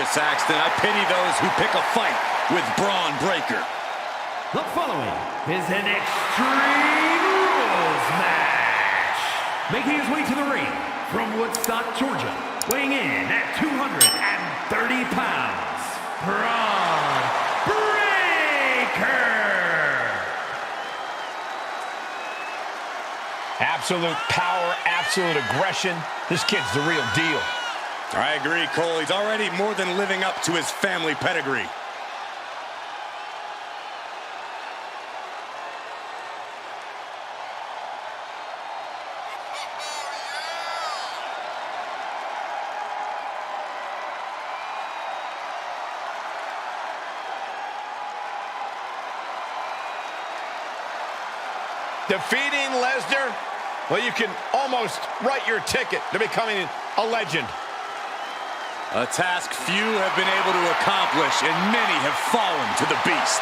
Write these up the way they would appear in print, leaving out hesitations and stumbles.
Saxton. I pity those who pick a fight with Bron Breakker. The following is an Extreme Rules match. Making his way to the ring from Woodstock, Georgia, weighing in at 230 pounds, Bron Breakker. Absolute power, absolute aggression. This kid's the real deal. I agree, Cole. He's already more than living up to his family pedigree. Defeating Lesnar, well, you can almost write your ticket to becoming a legend. A task few have been able to accomplish, and many have fallen to the beast.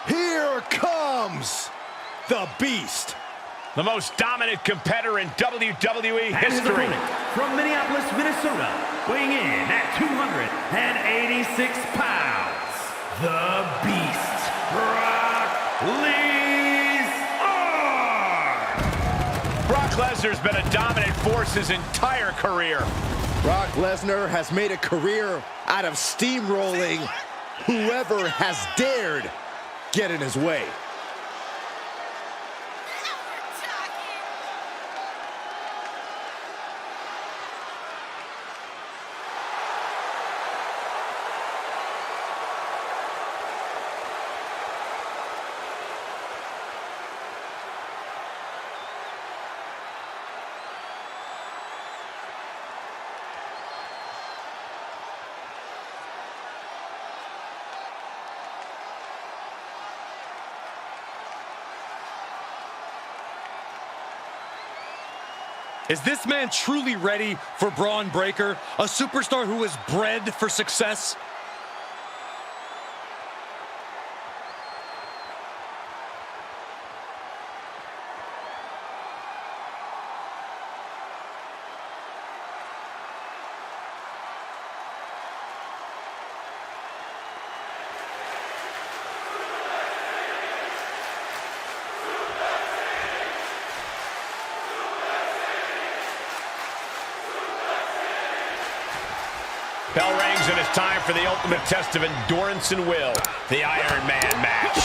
Here comes the Beast. The most dominant competitor in WWE And his history. opponent from Minneapolis, Minnesota, weighing in at 286 pounds, the Beast, Brock Lesnar. Brock Lesnar's been a dominant force his entire career. Brock Lesnar has made a career out of steamrolling whoever has dared get in his way. Is this man truly ready for Bron Breakker, a superstar who was bred for success? Bell rings and it's time for the ultimate test of endurance and will, the Iron Man match.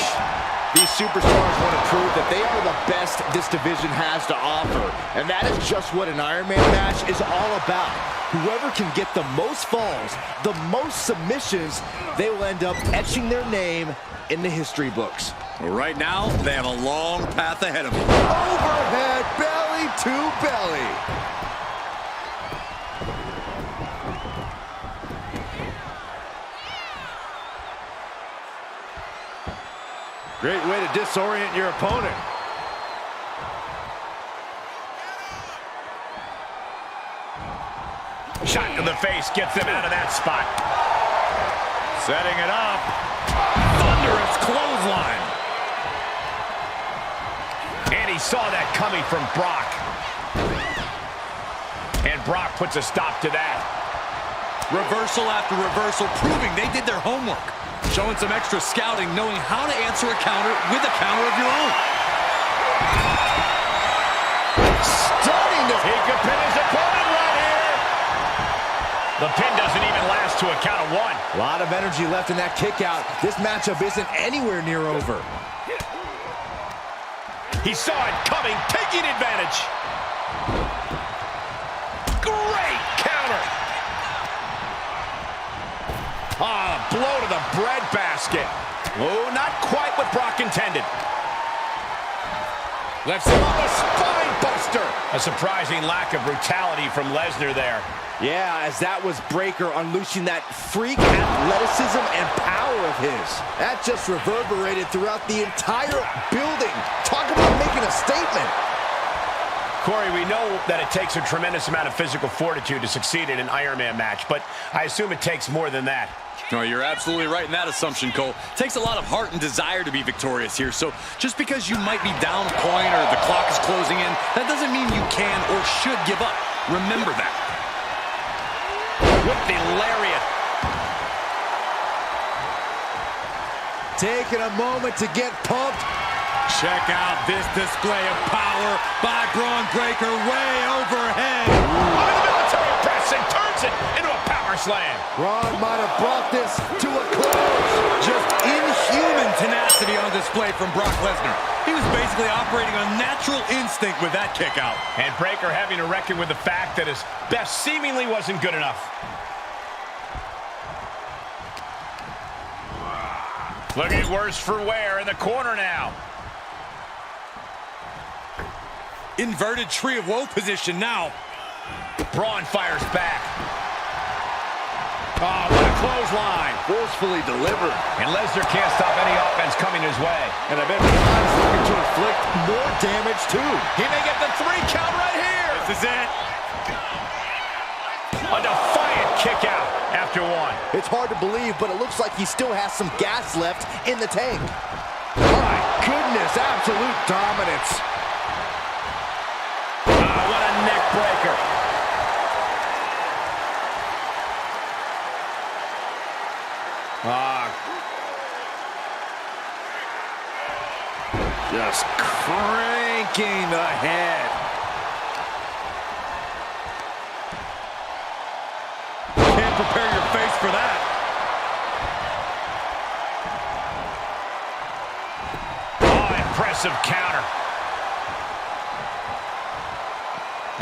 These superstars want to prove that they are the best this division has to offer. And that is just what an Iron Man match is all about. Whoever can get the most falls, the most submissions, they will end up etching their name in the history books. Well, right now, they have a long path ahead of them. Overhead, belly to belly. Great way to disorient your opponent. Shot to the face gets him out of that spot. Setting it up. Thunderous clothesline. And he saw that coming from Brock. And Brock puts a stop to that. Reversal after reversal, proving they did their homework. Showing some extra scouting, knowing how to answer a counter with a counter of your own. Stunning to... He could pin his opponent right here. The pin doesn't even last to a count of one. A lot of energy left in that kick out. This matchup isn't anywhere near over. He saw it coming, taking advantage. Great counter. Ah, blow to the breadbasket. Oh, not quite what Brock intended. Left him on a spine buster. A surprising lack of brutality from Lesnar there. Yeah, as that was Breakker unleashing that freak athleticism and power of his. That just reverberated throughout the entire building. Talk about making a statement. Corey, we know that it takes a tremendous amount of physical fortitude to succeed in an Iron Man match, but I assume it takes more than that. No, you're absolutely right in that assumption, Cole. It takes a lot of heart and desire to be victorious here. So just because you might be down a point or the clock is closing in, that doesn't mean you can or should give up. Remember that. With the lariat. Taking a moment to get pumped. Check out this display of power by Bron Breakker way overhead. Oh, the military press and turns it into a power slam. Bron might have brought this to a close. Just inhuman tenacity on display from Brock Lesnar. He was basically operating on natural instinct with that kick out. And Breakker having to reckon with the fact that his best seemingly wasn't good enough. Looking worse for wear in the corner now. Inverted tree of woe position now. Braun fires back. Oh, what a clothesline. Forcefully delivered. And Lesnar can't stop any offense coming his way. And I bet Braun's looking to inflict more damage too. He may get the 3 count right here. This is it. A defiant kick out after 1. It's hard to believe, but it looks like he still has some gas left in the tank. My goodness, absolute dominance. What a neck breaker. Just cranking the head. Can't prepare your face for that. Oh, impressive counter.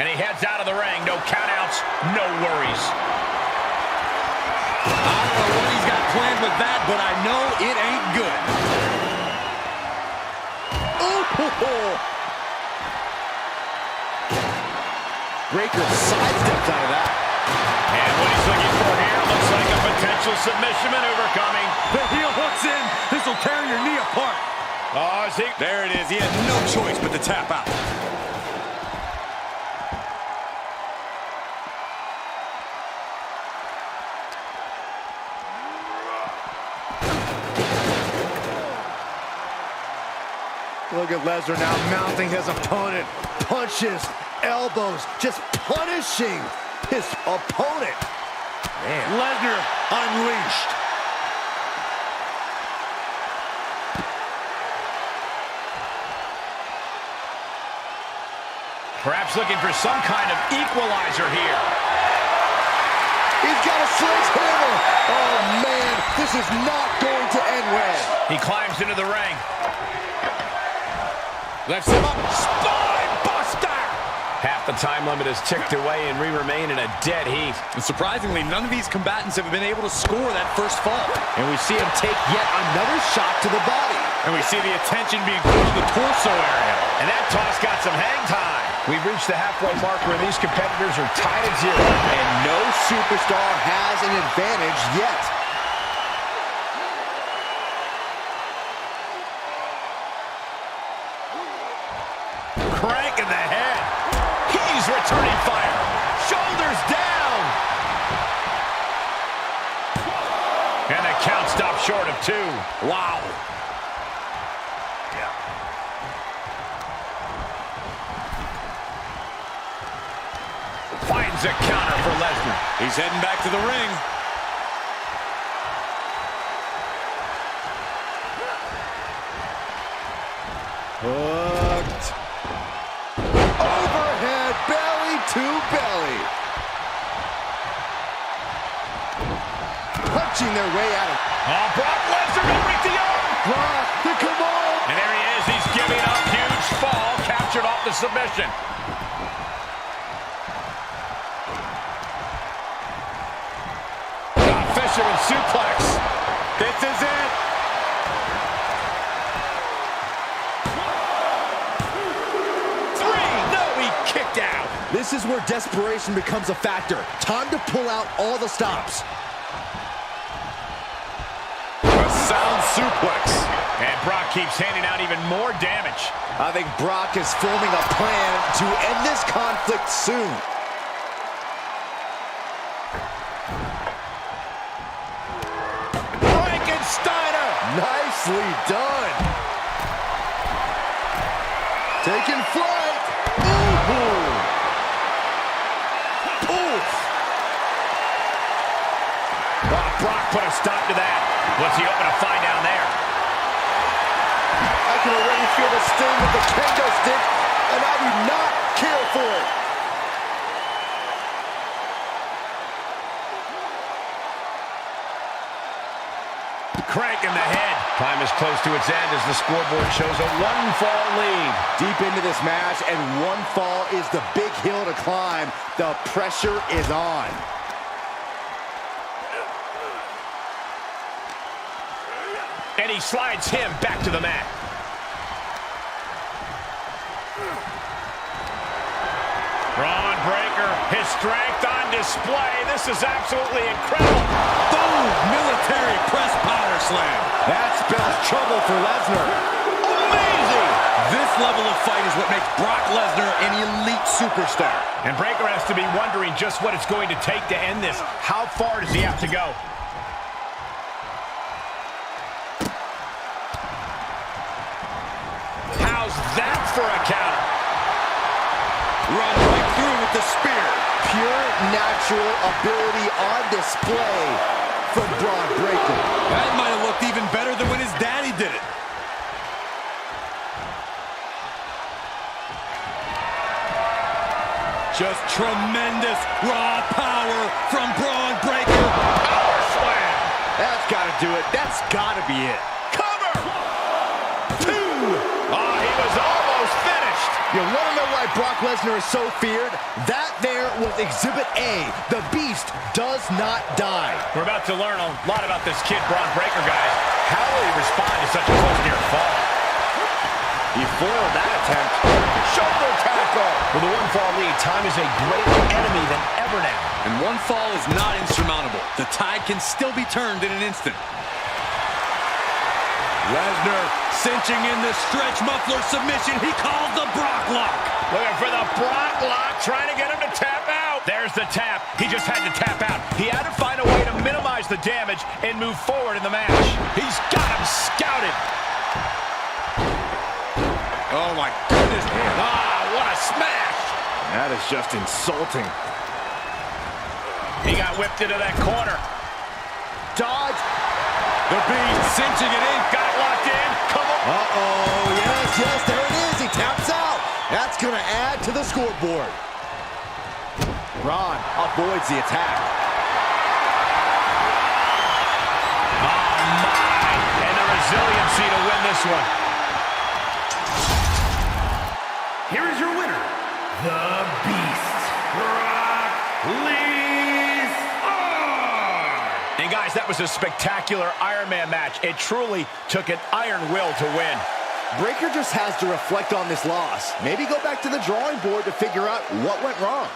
And he heads out of the ring. No countouts, no worries. I don't know what he's got planned with that, but I know it ain't good. Breakker sidesteps out of that. And what he's looking for here looks like a potential submission maneuver coming. The heel hooks in. This will tear your knee apart. Oh, is he? There it is. He had no choice but to tap out. Look at Lesnar now mounting his opponent. Punches, elbows, just punishing his opponent. Man. Lesnar unleashed. Perhaps looking for some kind of equalizer here. He's got a sledgehammer. Oh, man, this is not going to end well. He climbs into the ring. Lifts him up. Spine buster! Half the time limit is ticked away and we remain in a dead heat. And surprisingly, none of these combatants have been able to score that first fall. And we see him take yet another shot to the body. And we see the attention being put on the torso area. And that toss got some hang time. We've reached the halfway mark where these competitors are tied at 0. And no superstar has an advantage yet. Crank in the head. He's returning fire. Shoulders down. And the count stopped short of 2. Wow. Finds a counter for Lesnar. He's heading back to the ring. Hooked. Overhead, belly to belly. Punching their way out of... Oh, Brock Lesnar to break the arm. Brock, come on. And there he is. He's giving up. Huge fall. Captured off the submission. Fisherman suplex. This is it. Three. No, he kicked out. This is where desperation becomes a factor. Time to pull out all the stops. A sound suplex. And Brock keeps handing out even more damage. I think Brock is forming a plan to end this conflict soon. Frankensteiner! Nicely done. Taking flight. Ooh. Oof. Oh, Brock put a stop to that. What's he hoping to find down there? I can already feel the sting of the kendo stick, and I do not care for it. Crank in the head. Time is close to its end as the scoreboard shows a one-fall lead. Deep into this match, and one fall is the big hill to climb. The pressure is on. And he slides him back to the mat. Bron Breakker, his strength on display. This is absolutely incredible. Boom! Military press power slam. That spells trouble for Lesnar. Amazing! This level of fight is what makes Brock Lesnar an elite superstar. And Breakker has to be wondering just what it's going to take to end this. How far does he have to go? How's that for a counter? Run right through with the spear. Pure natural ability on display from Bron Breakker. That might have looked even better than when his daddy did it. Just tremendous raw power from Bron Breakker. Power slam! That's got to do it. That's got to be it. Cover! Two! Oh, he was almost finished. You want to know why Brock Lesnar is so feared? That there was Exhibit A. The Beast does not die. We're about to learn a lot about this kid, Bron Breakker, guys. How will he respond to such a close near fall? He foiled that attempt. Shoulder tackle! With a one-fall lead, time is a greater enemy than ever now. And one fall is not insurmountable. The tide can still be turned in an instant. Lesnar cinching in the stretch muffler submission. He calls the Brock lock. Looking for the Brock lock, trying to get him to tap out. There's the tap. He just had to tap out. He had to find a way to minimize the damage and move forward in the match. He's got him scouted. Oh, my goodness. Ah, what a smash. That is just insulting. He got whipped into that corner. Dodge. The Beast cinching it in. Got it locked in. Come on. Uh-oh. Yes, there it is. He taps out. That's going to add to the scoreboard. Bron avoids the attack. Oh, my. And the resiliency to win this one. Here is your winner, the Beast, Brock Lesnar. And guys, that was a spectacular Iron Man match. It truly took an iron will to win. Breakker just has to reflect on this loss. Maybe go back to the drawing board to figure out what went wrong.